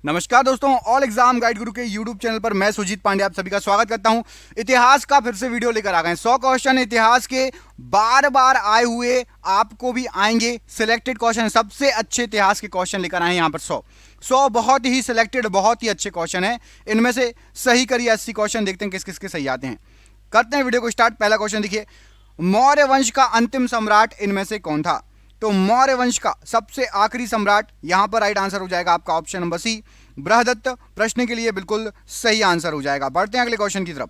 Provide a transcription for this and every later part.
नमस्कार दोस्तों, all exam guide गुरु के यूट्यूब चैनल पर मैं सुजीत पांडे आप सभी का स्वागत करता हूं। इतिहास का फिर से वीडियो लेकर आ गए 100 क्वेश्चन इतिहास के बार बार आए हुए आपको भी आएंगे। सिलेक्टेड क्वेश्चन, सबसे अच्छे इतिहास के क्वेश्चन लेकर आए यहां पर 100 बहुत ही सिलेक्टेड, बहुत ही अच्छे क्वेश्चन है। इनमें से सही करिए 80 क्वेश्चन, देखते हैं किस किस के सही आते हैं। करते हैं वीडियो को स्टार्ट। पहला क्वेश्चन देखिए, मौर्य वंश का अंतिम सम्राट इनमें से कौन था? तो मौर्य वंश का सबसे आखिरी सम्राट, यहां पर राइट आंसर हो जाएगा आपका ऑप्शन नंबर सी, बृहदत्त। प्रश्न के लिए बिल्कुल सही आंसर हो जाएगा। बढ़ते हैं अगले क्वेश्चन की तरफ।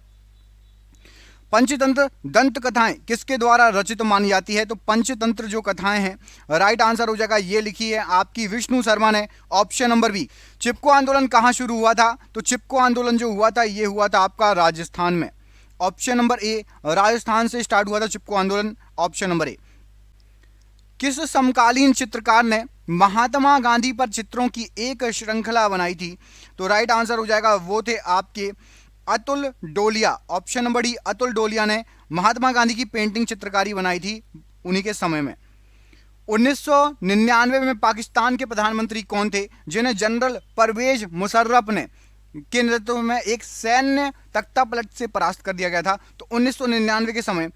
पंचतंत्र दंत कथाएं किसके द्वारा रचित मानी जाती है? तो पंचतंत्र जो कथाएं हैं, राइट आंसर हो जाएगा, ये लिखी है आपकी विष्णु शर्मा ने, ऑप्शन नंबर बी। चिपको आंदोलन कहां शुरू हुआ था? तो चिपको आंदोलन जो हुआ था ये हुआ था आपका राजस्थान में, ऑप्शन नंबर ए। राजस्थान से स्टार्ट हुआ था चिपको आंदोलन, ऑप्शन नंबर ए। किस समकालीन चित्रकार ने महात्मा गांधी पर चित्रों की एक श्रृंखला बनाई थी? तो राइट आंसर हो जाएगा, वो थे आपके अतुल डोलिया, ऑप्शन नंबर डी। अतुल डोलिया ने महात्मा गांधी की पेंटिंग चित्रकारी बनाई थी उन्हीं के समय में। 1999 में पाकिस्तान के प्रधानमंत्री कौन थे जिन्हें जनरल परवेज मुशर्रफ ने के नेतृत्व में एक सैन्य तख्तापलट से परास्त कर दिया गया था? तो 1999 के समय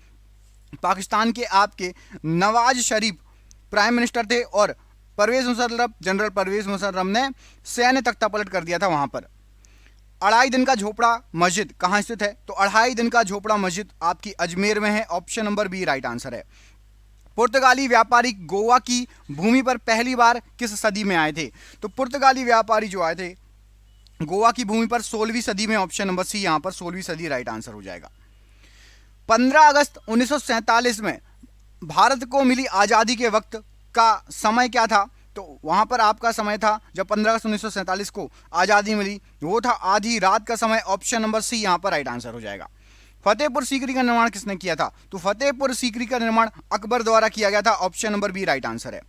पाकिस्तान के आपके नवाज शरीफ प्राइम मिनिस्टर थे और परवेज मुशर्रफ, जनरल परवेज मुशर्रफ ने सैन्य तख्तापलट कर दिया था वहां पर। अढ़ाई दिन का झोपड़ा मस्जिद कहां स्थित है? तो अढ़ाई दिन का झोपड़ा मस्जिद आपकी अजमेर में है, option number B right answer है। पुर्तगाली व्यापारी गोवा की भूमि पर पहली बार किस सदी में आए थे? तो पुर्तगाली व्यापारी जो आए थे गोवा की भूमि पर 16वीं सदी में, ऑप्शन नंबर सी यहां पर 16वीं सदी राइट आंसर हो जाएगा। 15 अगस्त 1947 में भारत को मिली आज़ादी के वक्त का समय क्या था? तो वहां पर आपका समय था, जब 15 अगस्त 1947 को आज़ादी मिली, वो था आधी रात का समय, ऑप्शन नंबर सी यहां पर राइट आंसर हो जाएगा। फतेहपुर सीकरी का निर्माण किसने किया था? तो फतेहपुर सीकरी का निर्माण अकबर द्वारा किया गया था, option number B right answer है।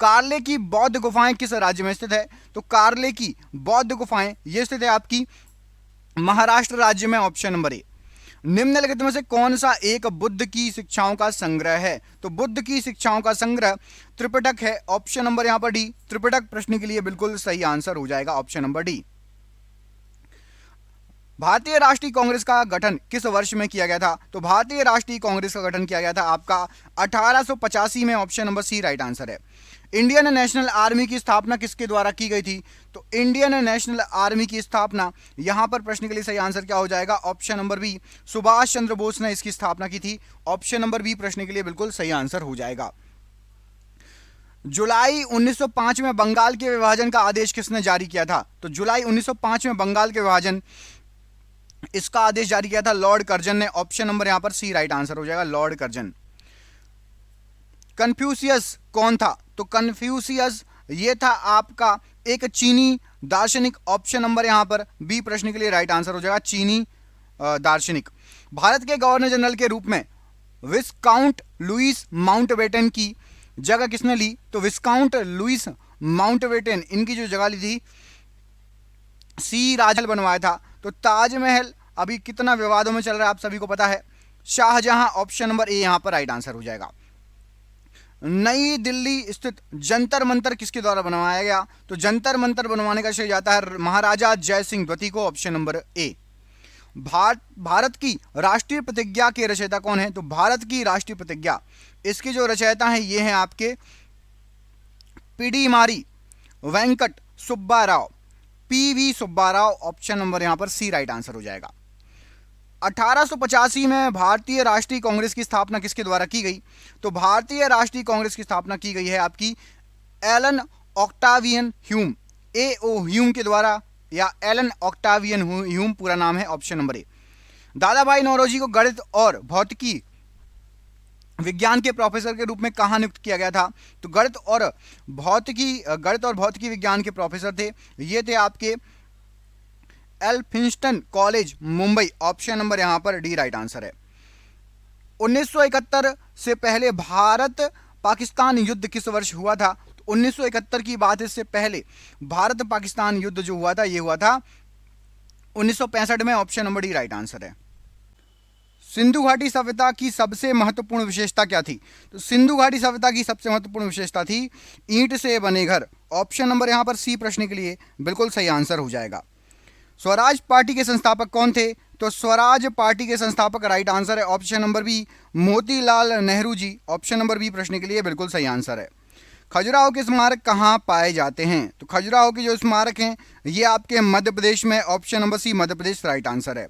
कार्ले की बौद्ध गुफाएं किस राज्य में स्थित है? तो कार्ले की बौद्ध गुफाएं ये स्थित है आपकी महाराष्ट्र राज्य में, ऑप्शन नंबर ए। निम्नलिखित में से कौन सा एक बुद्ध की शिक्षाओं का संग्रह है? तो बुद्ध की शिक्षाओं का संग्रह त्रिपिटक है, ऑप्शन नंबर यहां पर डी। त्रिपिटक प्रश्न के लिए बिल्कुल सही आंसर हो जाएगा, ऑप्शन नंबर डी। भारतीय राष्ट्रीय कांग्रेस का गठन किस वर्ष में किया गया था? तो भारतीय राष्ट्रीय कांग्रेस का गठन किया गया था आपका 1885 में, option number C right answer है। इंडियन नेशनल आर्मी की स्थापना किसके द्वारा की गई थी? तो इंडियन नेशनल आर्मी की स्थापना, यहां पर प्रश्न के लिए सही आंसर क्या हो जाएगा? Option number B, Subhash Chandra Bose ने इसकी स्थापना की थी, ऑप्शन नंबर बी प्रश्न के लिए बिल्कुल सही आंसर हो जाएगा। जुलाई 1905 में बंगाल के विभाजन का आदेश किसने जारी किया था? तो जुलाई 1905 में बंगाल के विभाजन इसका आदेश जारी किया था लॉर्ड कर्जन ने, ऑप्शन नंबर यहां पर सी राइट आंसर हो जाएगा, लॉर्ड कर्जन। कन्फ्यूशियस कौन था? तो कन्फ्यूशियस ये था आपका एक चीनी दार्शनिक, ऑप्शन नंबर यहां पर बी प्रश्न के लिए राइट आंसर हो जाएगा, चीनी दार्शनिक। भारत के गवर्नर जनरल के रूप में विस्काउंट लुइस माउंटबेटन की जगह किसने ली? तो विस्काउंट लुइस माउंटबेटन इनकी जो जगह ली थी, सी राजमहल बनवाया था। तो ताजमहल अभी कितना विवादों में चल रहा है आप सभी को पता है, शाहजहां, ऑप्शन नंबर ए यहां पर राइट आंसर हो जाएगा। नई दिल्ली स्थित जंतर मंतर किसके द्वारा बनवाया गया? तो जंतर मंतर बनवाने का श्रेय जाता है महाराजा जय सिंह द्वितीय को, ऑप्शन नंबर ए। भारत की राष्ट्रीय प्रतिज्ञा के रचयिता कौन है? तो भारत की राष्ट्रीय प्रतिज्ञा, इसके जो रचयिता हैं ये हैं आपके Pidimarri Venkata Subba Rao, PV Subba Rao, option number यहां पर सी राइट आंसर हो जाएगा। 1885 में भारतीय राष्ट्रीय कांग्रेस की स्थापना किसके द्वारा की गई? तो भारतीय राष्ट्रीय कांग्रेस की स्थापना की गई है आपकी Elon Octavian Hume, A.O.. Hume के द्वारा, या एलन ऑक्टावियन ह्यूम पूरा नाम है, ऑप्शन नंबर ए। दादा भाई नौरोजी को गणित और भौतिकी विज्ञान के प्रोफेसर के रूप में कहां नियुक्त किया गया था? तो गणित और भौतिकी विज्ञान के प्रोफेसर थे ये थे आपके Elphinstone college Mumbai, option number यहां पर डी राइट आंसर है। 1971 से पहले भारत पाकिस्तान युद्ध किस वर्ष हुआ था? तो 1971 की बात है, इससे पहले भारत पाकिस्तान युद्ध जो हुआ था ये हुआ था 1965 में, option number D right answer है। सिंधु घाटी सभ्यता की सबसे महत्वपूर्ण विशेषता क्या थी? तो सिंधु घाटी सभ्यता की सबसे महत्वपूर्ण विशेषता थी ईंट से बने घर। ऑप्शन नंबर यहाँ पर सी प्रश्न के लिए बिल्कुल सही आंसर हो जाएगा। स्वराज पार्टी के संस्थापक कौन थे? तो स्वराज पार्टी के संस्थापक राइट आंसर है option number B, Motilal Nehru ji. Option number B प्रश्न के लिए बिल्कुल सही आंसर है। खजुराहो के स्मारक कहाँ पाए जाते हैं? तो खजुराहो के जो स्मारक हैं ये आपके मध्य प्रदेश में। ऑप्शन नंबर सी मध्य प्रदेश राइट आंसर है।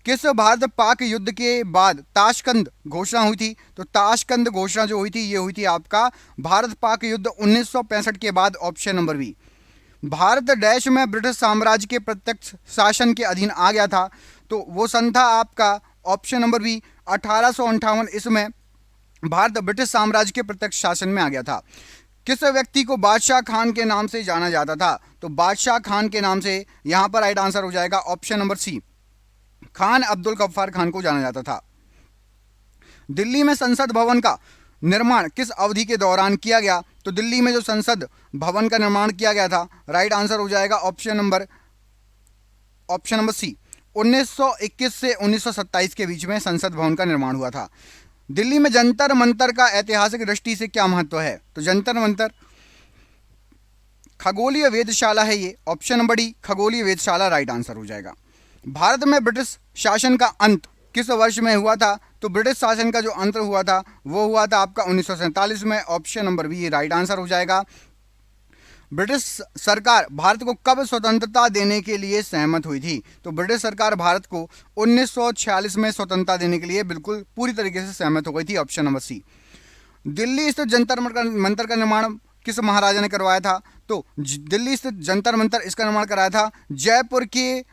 किस भारत पाक युद्ध के बाद ताशकंद घोषणा हुई थी? तो ताशकंद घोषणा जो हुई थी ये हुई थी आपका भारत पाक युद्ध 1965 के बाद। Option number B. Bharat dash में ब्रिटिश साम्राज्य के प्रत्यक्ष शासन के अधीन आ गया था? तो वो सन था आपका ऑप्शन नंबर बी 1858 इसमें भारत ब्रिटिश साम्राज्य के प्रत्यक्ष शासन में आ गया था। किस व्यक्ति को बादशाह खान के नाम से जाना जाता था? तो बादशाह खान के नाम से यहां पर राइट आंसर हो जाएगा option number C, Khan Abdul Gaffar Khan को जाना जाता था। दिल्ली में संसद भवन का निर्माण किस अवधि के दौरान किया गया? तो दिल्ली में जो संसद भवन का निर्माण किया गया था राइट आंसर हो जाएगा ऑप्शन नंबर सी, 1921 से 1927 के बीच में संसद भवन का निर्माण हुआ था। दिल्ली में जंतर मंतर का ऐतिहासिक दृष्टि से क्या महत्व है? तो जंतर मंतर खगोलीय वेधशाला है ये। ऑप्शन नंबर डी खगोलीय वेधशाला राइट आंसर हो जाएगा। भारत में ब्रिटिश शासन का अंत किस वर्ष में हुआ था? तो ब्रिटिश शासन का जो अंत हुआ था वो हुआ था आपका 1947 में। Option number B right answer हो जाएगा। ब्रिटिश सरकार भारत को कब स्वतंत्रता देने के लिए सहमत हुई थी? तो ब्रिटिश सरकार भारत को 1946 में स्वतंत्रता देने के लिए बिल्कुल पूरी तरीके से सहमत हो गई थी। ऑप्शन नंबर सी। दिल्ली स्थित जंतर मंतर का निर्माण किस महाराजा ने करवाया था? तो दिल्ली स्थित जंतर मंतर इसका निर्माण कराया था जयपुर के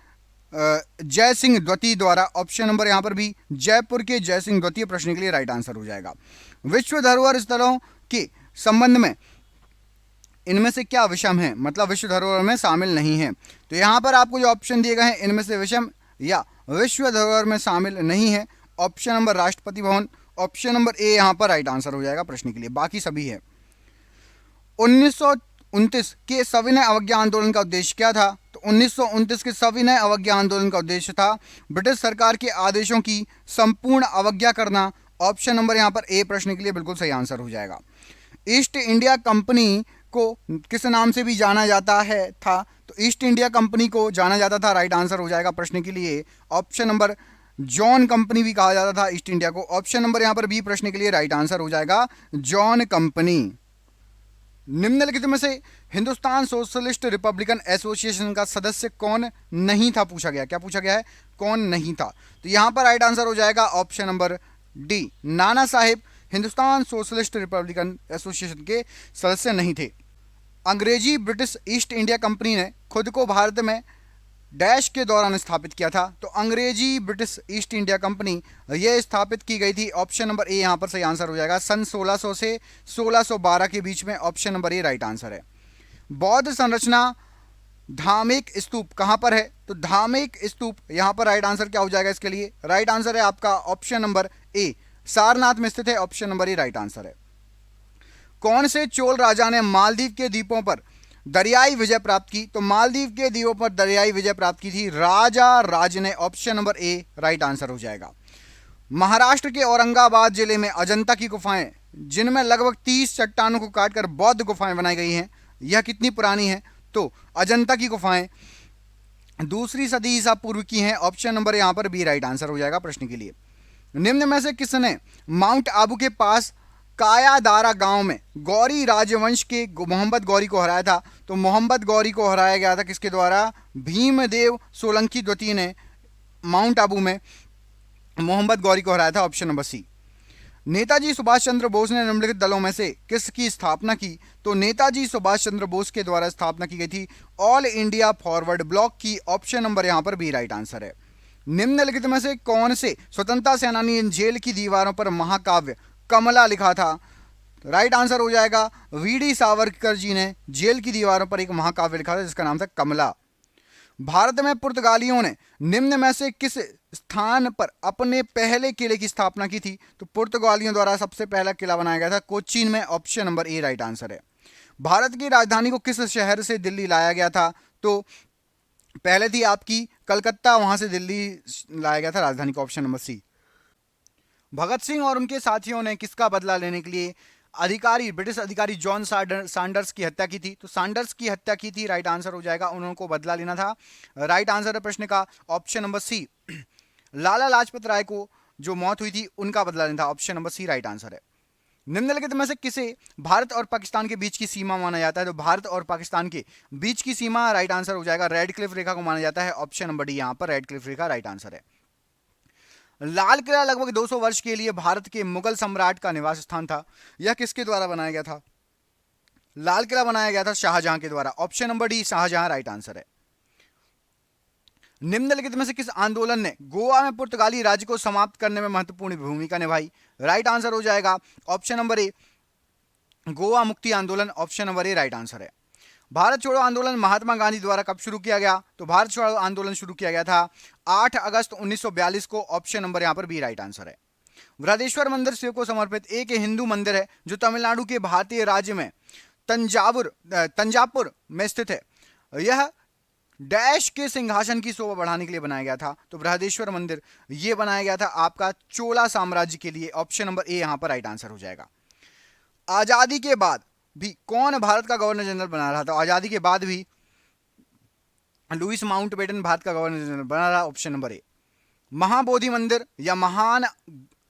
जय सिंह द्वितीय द्वारा। ऑप्शन नंबर यहाँ पर भी जयपुर के जय सिंह द्वितीय प्रश्न के लिए राइट आंसर हो जाएगा। विश्व धरोहर स्थलों के संबंध में इनमें से क्या विषम है, मतलब विश्व धरोहर में शामिल नहीं है? तो यहाँ पर आपको जो ऑप्शन दिए गए हैं इनमें से विषम या विश्व धरोहर में शामिल नहीं है। Option number Rashtrapati Bhavan, option number A यहाँ पर राइट आंसर हो जाएगा प्रश्न के लिए, बाकी सभी है। 1929 के सविनय अवज्ञा आंदोलन का उद्देश्य क्या था? तो 1929 के सविनय अवज्ञा आंदोलन का उद्देश्य था ब्रिटिश सरकार के आदेशों की संपूर्ण अवज्ञा करना। ऑप्शन नंबर यहाँ पर ए प्रश्न के लिए बिल्कुल सही आंसर हो जाएगा। ईस्ट इंडिया कंपनी को किस नाम से भी जाना जाता है था? तो ईस्ट इंडिया कंपनी को जाना जाता था राइट आंसर हो जाएगा प्रश्न के लिए। ऑप्शन नंबर जॉन कंपनी भी कहा जाता था ईस्ट इंडिया को। ऑप्शन नंबर यहाँ पर बी प्रश्न के लिए राइट आंसर हो जाएगा जॉन कंपनी। निम्नलिखित में से हिंदुस्तान सोशलिस्ट रिपब्लिकन एसोसिएशन का सदस्य कौन नहीं था पूछा गया। क्या पूछा गया है? कौन नहीं था? तो यहाँ पर राइट आंसर हो जाएगा option number D, Nana Saheb Hindustan socialist Republican association के सदस्य नहीं थे। अंग्रेजी ब्रिटिश ईस्ट इंडिया कंपनी ने खुद को भारत में डैश के दौरान स्थापित किया था? तो अंग्रेजी ब्रिटिश ईस्ट इंडिया कंपनी ये स्थापित की गई थी। ऑप्शन नंबर ए यहाँ पर सही आंसर हो जाएगा सन 1600 से 1612 के बीच में। Option number A right answer है। बौद्ध संरचना धामेक स्तूप कहाँ पर है? तो धामेक स्तूप यहाँ पर राइट आंसर क्या हो जाएगा इसके लिए? राइट आंसर है आपका ऑप्शन नंबर ए, सारनाथ में स्थित है। Option number A right answer है। कौन से चोल राजा ने मालदीव के द्वीपों पर दरियाई विजय प्राप्त की? तो मालदीव के द्वीपों पर दरियाई विजय प्राप्त की थी राजा राज ने। Option number A right answer हो जाएगा। महाराष्ट्र के औरंगाबाद जिले में अजंता की गुफाएं जिनमें लगभग 30 चट्टानों को काटकर बौद्ध गुफाएं बनाई गई हैं, यह कितनी पुरानी है? तो अजंता की गुफाएं 2री सदी ईसा पूर्व की हैं। ऑप्शन नंबर यहाँ पर बी राइट आंसर हो जाएगा प्रश्न के लिए। निम्न में से किसने माउंट आबू के पास कायादारा गांव में गौरी राजवंश के मोहम्मद गौरी को हराया था? तो मोहम्मद गौरी को हराया गया था किसके द्वारा? भीमदेव सोलंकी द्वितीय ने माउंट आबू में मोहम्मद गौरी को हराया था। Option number C. Netaji Subhash Chandra Bose ने निम्नलिखित दलों में से किसकी स्थापना की? तो नेताजी सुभाष चंद्र बोस के द्वारा स्थापना की गई थी ऑल इंडिया फॉरवर्ड ब्लॉक की। ऑप्शन नंबर यहाँ पर बी राइट आंसर है। निम्नलिखित में से कौन से स्वतंत्रता सेनानी जेल की दीवारों पर महाकाव्य कमला लिखा था? राइट आंसर हो जाएगा वीडी सावरकर जी ने जेल की दीवारों पर एक महाकाव्य लिखा था जिसका नाम था कमला। भारत में पुर्तगालियों ने निम्न में से किस स्थान पर अपने पहले किले की स्थापना की थी? तो पुर्तगालियों द्वारा सबसे पहला किला बनाया गया था कोचीन में। Option number A right answer है। भारत की राजधानी को किस शहर से दिल्ली लाया गया था? तो पहले थी आपकी कलकत्ता, वहां से दिल्ली लाया गया था राजधानी को। Option number C. Bhagat Singh और उनके साथियों ने किसका बदला लेने के लिए ब्रिटिश अधिकारी जॉन सैंडर्स की हत्या की थी? तो सैंडर्स की हत्या की थी, राइट आंसर हो जाएगा, उनको बदला लेना था। राइट आंसर है प्रश्न का option number C. Lala Lajpat Rai को जो मौत हुई थी उनका बदला लेना था, option number C right answer है। निम्नलिखित में से किसे भारत और पाकिस्तान के बीच की सीमा माना जाता है? तो भारत और पाकिस्तान के बीच की सीमा, राइट आंसर हो जाएगा, रेड क्लिफ रेखा को माना जाता है, ऑप्शन नंबर डी यहां पर रेड क्लिफ रेखा राइट आंसर है। लाल किला लगभग 200 वर्ष के लिए भारत के मुगल सम्राट का निवास स्थान था। यह किसके द्वारा बनाया गया था? लाल किला बनाया गया था शाहजहां के द्वारा, option number D Shahjahan right answer है। निम्नलिखित में से किस आंदोलन ने गोवा में पुर्तगाली राज्य को समाप्त करने में महत्वपूर्ण भूमिका निभाई? राइट आंसर हो जाएगा ऑप्शन नंबर ए गोवा मुक्ति आंदोलन, option number A right answer है। भारत छोड़ो आंदोलन महात्मा गांधी द्वारा कब शुरू किया गया? तो भारत छोड़ो आंदोलन शुरू किया गया था 8 अगस्त 1942 को, ऑप्शन नंबर यहां पर बी राइट आंसर है। बृहदेश्वर मंदिर शिव को समर्पित एक हिंदू मंदिर है जो तमिलनाडु के भारतीय राज्य में तंजापुर में स्थित है। यह डैश के सिंहासन की शोभा बढ़ाने के लिए बनाया गया था। तो बृहदेश्वर मंदिर यह बनाया गया था आपका चोला साम्राज्य के लिए, ऑप्शन नंबर ए यहां पर राइट आंसर हो जाएगा। आजादी के बाद भी कौन भारत का गवर्नर जनरल बना रहा था? आजादी के बाद भी लुइस माउंटबेटन भारत का गवर्नर जनरल बना रहा, ऑप्शन नंबर ए। महाबोधि मंदिर या महान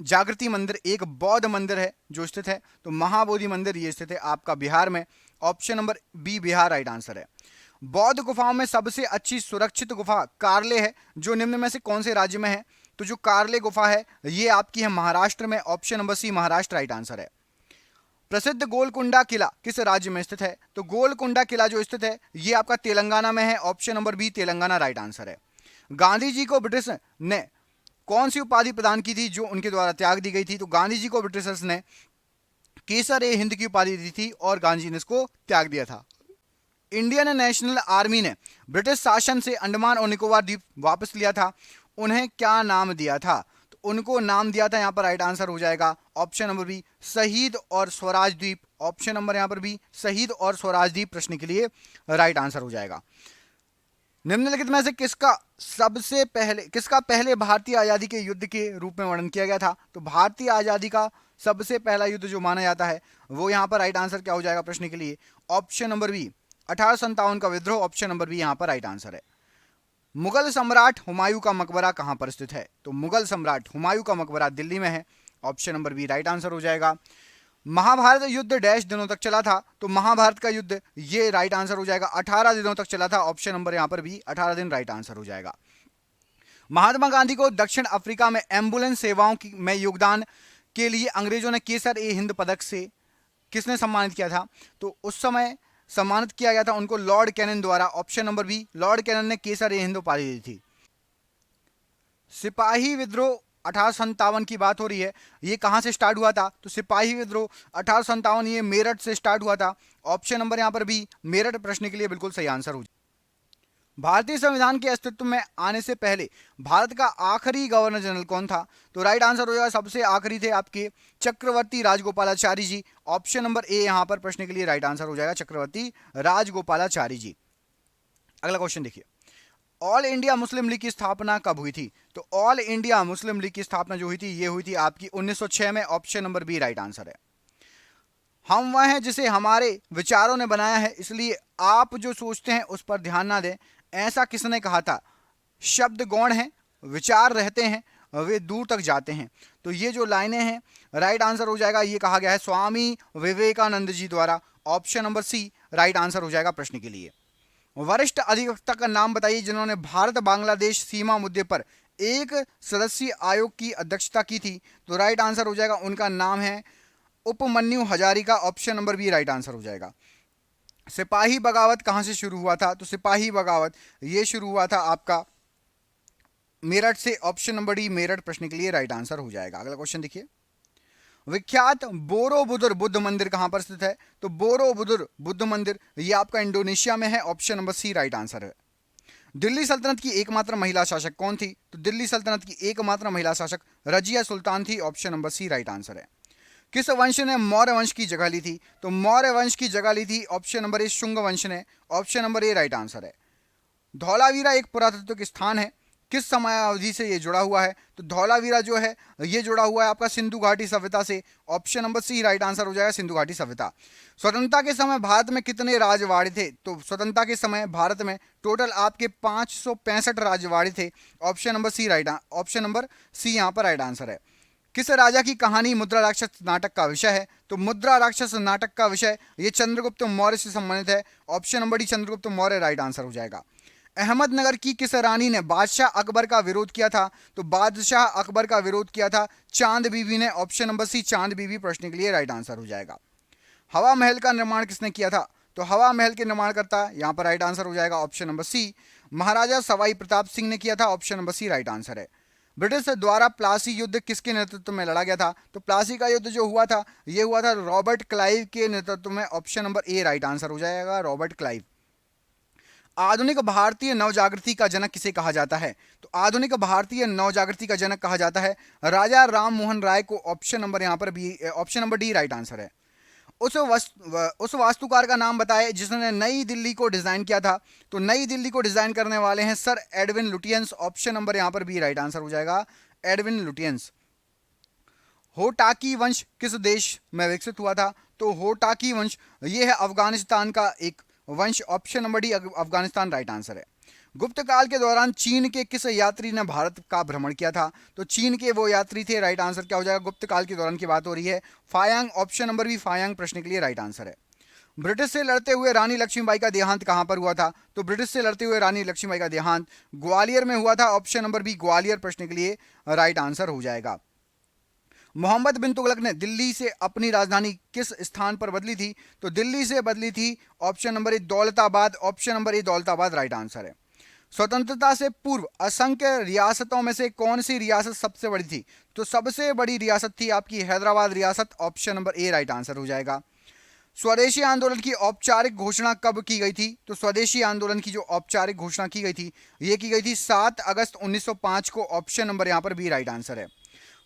जागृति मंदिर एक बौद्ध मंदिर है जो स्थित है, तो महाबोधि मंदिर ये स्थित है आपका बिहार में, option number B Bihar right answer है। बौद्ध गुफाओं में सबसे अच्छी सुरक्षित गुफा कार्ले है, जो निम्न में से कौन से राज्य में है? तो जो कार्ले गुफा है ये आपकी है महाराष्ट्र में, option number C Maharashtra right answer है। प्रसिद्ध गोलकुंडा किला किस राज्य में स्थित है? तो गोलकुंडा किला जो स्थित है ये आपका तेलंगाना में है, option number B Telangana right answer है। गांधी जी को ब्रिटिश ने कौन सी उपाधि प्रदान की थी जो उनके द्वारा त्याग दी गई थी? तो गांधी जी को ब्रिटिशर्स ने केसर ए हिंद की उपाधि दी थी और गांधी जी ने इसको त्याग दिया था। इंडियन नेशनल आर्मी ने ब्रिटिश शासन से अंडमान और निकोबार द्वीप वापस लिया था, उन्हें क्या नाम दिया था? तो उनको नाम दिया था यहां पर राइट आंसर हो जाएगा ऑप्शन नंबर बी शहीद और स्वराज द्वीप, ऑप्शन नंबर यहां पर बी शहीद और स्वराज द्वीप प्रश्न के लिए राइट आंसर हो जाएगा। निम्नलिखित में से किसका पहले भारतीय आजादी के युद्ध के रूप में वर्णन किया गया था? तो भारतीय आजादी का सबसे पहला युद्ध जो माना जाता है वो यहां पर राइट आंसर क्या हो जाएगा प्रश्न के लिए? ऑप्शन नंबर बी 1857 का विद्रोह, ऑप्शन नंबर बी यहां पर राइट आंसर है। मुगल सम्राट हुमायूं का मकबरा कहां पर स्थित है? तो मुगल सम्राट हुमायूं का मकबरा दिल्ली में है, option number B right answer हो जाएगा। महाभारत युद्ध डैश दिनों तक चला था? तो महाभारत का युद्ध ये राइट आंसर हो जाएगा 18 दिनों तक चला था, ऑप्शन नंबर यहां पर भी 18 दिन राइट आंसर हो जाएगा। महात्मा गांधी को दक्षिण अफ्रीका में एम्बुलेंस सेवाओं में योगदान के लिए अंग्रेजों ने केसर ए हिंद पदक से किसने सम्मानित किया था? तो उस समय सम्मानित किया गया था उनको लॉर्ड कैनन द्वारा, option number B Lord Canning ने केसर ए हिंद उपाधि दी थी। सिपाही विद्रोह 1857 की बात हो रही है, ये कहां से स्टार्ट हुआ था? तो सिपाही विद्रोह 1857 ये मेरठ से स्टार्ट हुआ था, ऑप्शन नंबर यहां पर बी मेरठ प्रश्न के लिए बिल्कुल सही आंसर हो। भारतीय संविधान के अस्तित्व में आने से पहले भारत का आखिरी गवर्नर जनरल कौन था? तो राइट आंसर हो जाएगा सबसे आखिरी थे आपके चक्रवर्ती राजगोपालाचारी जी, ऑप्शन नंबर ए यहां पर प्रश्न के लिए राइट आंसर हो जाएगा चक्रवर्ती राजगोपालाचारी जी। अगला क्वेश्चन देखिए, ऑल इंडिया मुस्लिम लीग की स्थापना कब हुई थी? तो ऑल इंडिया मुस्लिम लीग की स्थापना जो हुई थी ये हुई थी आपकी 1906 में, option number B right answer है। हम वह हैं जिसे हमारे विचारों ने बनाया है, इसलिए आप जो सोचते हैं उस पर ध्यान ना दें, ऐसा किसने कहा था? शब्द गौण हैं, विचार रहते हैं, वे दूर तक जाते हैं। तो ये जो लाइनें हैं राइट आंसर हो जाएगा, ये कहा गया है स्वामी विवेकानंद जी द्वारा, option number C right answer हो जाएगा प्रश्न के लिए। वरिष्ठ अधिवक्ता का नाम बताइए जिन्होंने भारत बांग्लादेश सीमा मुद्दे पर एक सदस्यीय आयोग की अध्यक्षता की थी? तो राइट आंसर हो जाएगा उनका नाम है Upamanyu Hazarika, option number B right answer हो जाएगा। सिपाही बगावत कहां से शुरू हुआ था? तो सिपाही बगावत ये शुरू हुआ था आपका मेरठ से, ऑप्शन नंबर डी मेरठ प्रश्न के लिए राइट आंसर हो जाएगा। अगला क्वेश्चन देखिए, विख्यात बोरोबुदुर बुद्ध मंदिर कहां पर स्थित है? तो बोरोबुदुर बुद्ध मंदिर ये आपका इंडोनेशिया में है, option number C right answer है। दिल्ली सल्तनत की एकमात्र महिला शासक कौन थी? तो दिल्ली सल्तनत की एकमात्र महिला शासक रजिया सुल्तान थी, option number C right answer है। किस वंश ने मौर्य वंश की जगह ली थी? तो मौर्य वंश की जगह ली थी ऑप्शन नंबर ए शुंग वंश ने, option number A right answer है। धौलावीरा एक पुरातत्व स्थान है किस समयावधि से ये जुड़ा हुआ है? तो धौलावीरा जो है ये जुड़ा हुआ है आपका सिंधु घाटी सभ्यता से। Option number C right answer हो जाएगा, सिंधु घाटी सभ्यता। स्वतंत्रता के समय भारत में कितने राजवाड़े थे? तो स्वतंत्रता के समय भारत में टोटल आपके 565 राजवाड़े थे। Option number C option number C यहाँ पर राइट आंसर है। किस राजा की कहानी मुद्रा राक्षस नाटक का विषय है? तो मुद्रा राक्षस नाटक का विषय ये चंद्रगुप्त मौर्य से संबंधित है। Option number D Chandragupta Maurya right answer हो जाएगा। अहमदनगर की किस रानी ने बादशाह अकबर का विरोध किया था? तो बादशाह अकबर का विरोध किया था चांद बीबी ने। ऑप्शन नंबर सी चांद बीबी प्रश्न के लिए राइट आंसर हो जाएगा। हवा महल का निर्माण किसने किया था? तो हवा महल के निर्माणकर्ता यहाँ पर राइट आंसर हो जाएगा option number C Maharaja Sawai Pratap Singh ने किया था। Option number C right answer है। ब्रिटिश द्वारा प्लासी युद्ध किसके नेतृत्व में लड़ा गया था? तो प्लासी का युद्ध जो हुआ था ये हुआ था रॉबर्ट क्लाइव के नेतृत्व में। Option number A right answer हो जाएगा, रॉबर्ट क्लाइव। आधुनिक भारतीय नवजागृति का जनक किसे कहा जाता है? तो आधुनिक भारतीय नवजागृति का जनक कहा जाता है राजा राम मोहन राय को। ऑप्शन नंबर यहाँ पर B, option number D right answer है। उस वास्तुकार का नाम बताएं जिसने नई दिल्ली को डिजाइन किया था? तो नई दिल्ली को डिजाइन करने वाले हैं sir Edwin Lutyens. Option number यहाँ पर बी राइट आंसर हो जाएगा, एडविन लुटियंस। होटाकी वंश किस देश में विकसित हुआ था? तो होटाकी वंश ये है अफगानिस्तान का एक वंश। Option number D Afghanistan right answer है। गुप्त काल के दौरान चीन के किस यात्री ने भारत का भ्रमण किया था? तो चीन के वो यात्री थे, राइट आंसर क्या हो जाएगा? गुप्त काल के दौरान की बात हो रही है, फायांग। ऑप्शन नंबर बी फायांग प्रश्न के लिए राइट आंसर है। ब्रिटिश से लड़ते हुए रानी लक्ष्मीबाई का देहांत कहां पर हुआ था? तो ब्रिटिश से लड़ते हुए रानी लक्ष्मीबाई का देहांत ग्वालियर में हुआ था। ऑप्शन नंबर बी ग्वालियर प्रश्न के लिए राइट आंसर हो जाएगा। मोहम्मद बिन तुगलक ने दिल्ली से अपनी राजधानी किस स्थान पर बदली थी? तो दिल्ली से बदली थी option number A Daulatabad. Option number A Daulatabad right answer है। स्वतंत्रता से पूर्व असंख्य रियासतों में से कौन सी रियासत सबसे बड़ी थी? तो सबसे बड़ी रियासत थी आपकी हैदराबाद रियासत। Option number A right answer हो जाएगा। स्वदेशी आंदोलन की औपचारिक घोषणा कब की गई थी? तो स्वदेशी आंदोलन की जो औपचारिक घोषणा की गई थी ये की गई थी 7 अगस्त 1905 को। ऑप्शन नंबर यहाँ पर बी राइट आंसर है।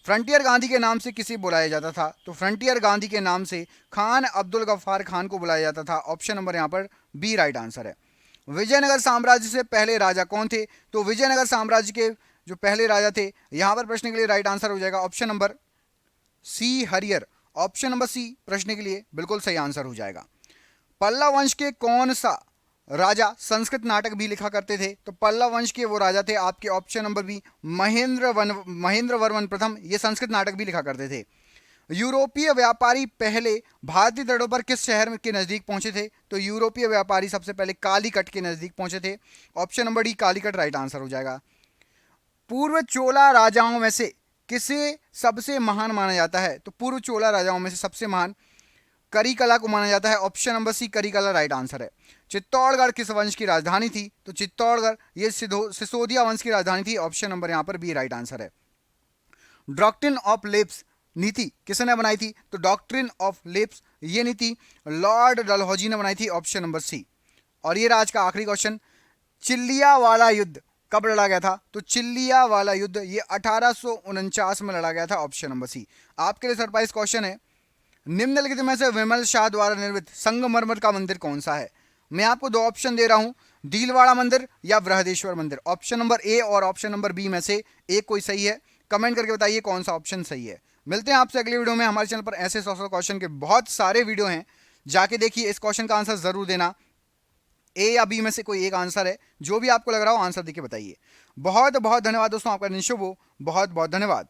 फ्रंटियर गांधी के नाम से किसे बुलाया जाता था? तो फ्रंटियर गांधी के नाम से खान अब्दुल गफ्फार खान को बुलाया जाता था। ऑप्शन नंबर यहाँ पर बी राइट आंसर है। विजयनगर साम्राज्य से पहले राजा कौन थे? तो विजयनगर साम्राज्य के जो पहले राजा थे यहाँ पर प्रश्न के लिए राइट आंसर हो जाएगा ऑप्शन नंबर सी हरियर। ऑप्शन नंबर सी प्रश्न के लिए बिल्कुल सही आंसर हो जाएगा। पल्लव वंश के कौन सा राजा संस्कृत नाटक भी लिखा करते थे? तो पल्लव वंश के वो राजा थे आपके option number B Mahendra Varman प्रथम, ये संस्कृत नाटक भी लिखा करते थे। यूरोपीय व्यापारी पहले भारतीय तटों पर किस शहर के नजदीक पहुंचे थे? तो यूरोपीय व्यापारी सबसे पहले कालीकट के नजदीक पहुंचे थे। Option number D Calicut right answer हो जाएगा। पूर्व चोला राजाओं में से किसे सबसे महान माना जाता है? तो पूर्व चोला राजाओं में से सबसे महान करिकला को माना जाता है। Option number C Karikala right answer है। चित्तौड़गढ़ किस वंश की राजधानी थी? तो चित्तौड़गढ़ ये सिसोदिया वंश की राजधानी थी। ऑप्शन नंबर यहाँ पर बी राइट आंसर है। डॉक्ट्रिन ऑफ लेप्स नीति किसने बनाई थी? तो डॉक्ट्रिन ऑफ लेप्स ये नीति लॉर्ड डलहौजी ने बनाई थी। Option number C. और ये आज का आखिरी क्वेश्चन, चिल्लिया वाला युद्ध कब लड़ा गया था? तो चिल्लिया वाला युद्ध ये 1849 में लड़ा गया था। Option number C. आपके लिए सरप्राइज क्वेश्चन है, निम्नलिखित में से विमल शाह द्वारा निर्मित संगमरमर का मंदिर कौन सा है? मैं आपको दो ऑप्शन दे रहा हूं, दीलवाड़ा मंदिर या बृहदेश्वर मंदिर। ऑप्शन नंबर ए और ऑप्शन नंबर बी में से एक कोई सही है, कमेंट करके बताइए कौन सा ऑप्शन सही है। मिलते हैं आपसे अगले वीडियो में। हमारे चैनल पर ऐसे सोशल क्वेश्चन के बहुत सारे वीडियो हैं, जाके देखिए। इस क्वेश्चन का आंसर जरूर देना, ए या बी में से कोई एक आंसर है, जो भी आपको लग रहा हो आंसर देके बताइए। बहुत बहुत धन्यवाद दोस्तों, आपका दिन शुभ हो। बहुत बहुत धन्यवाद।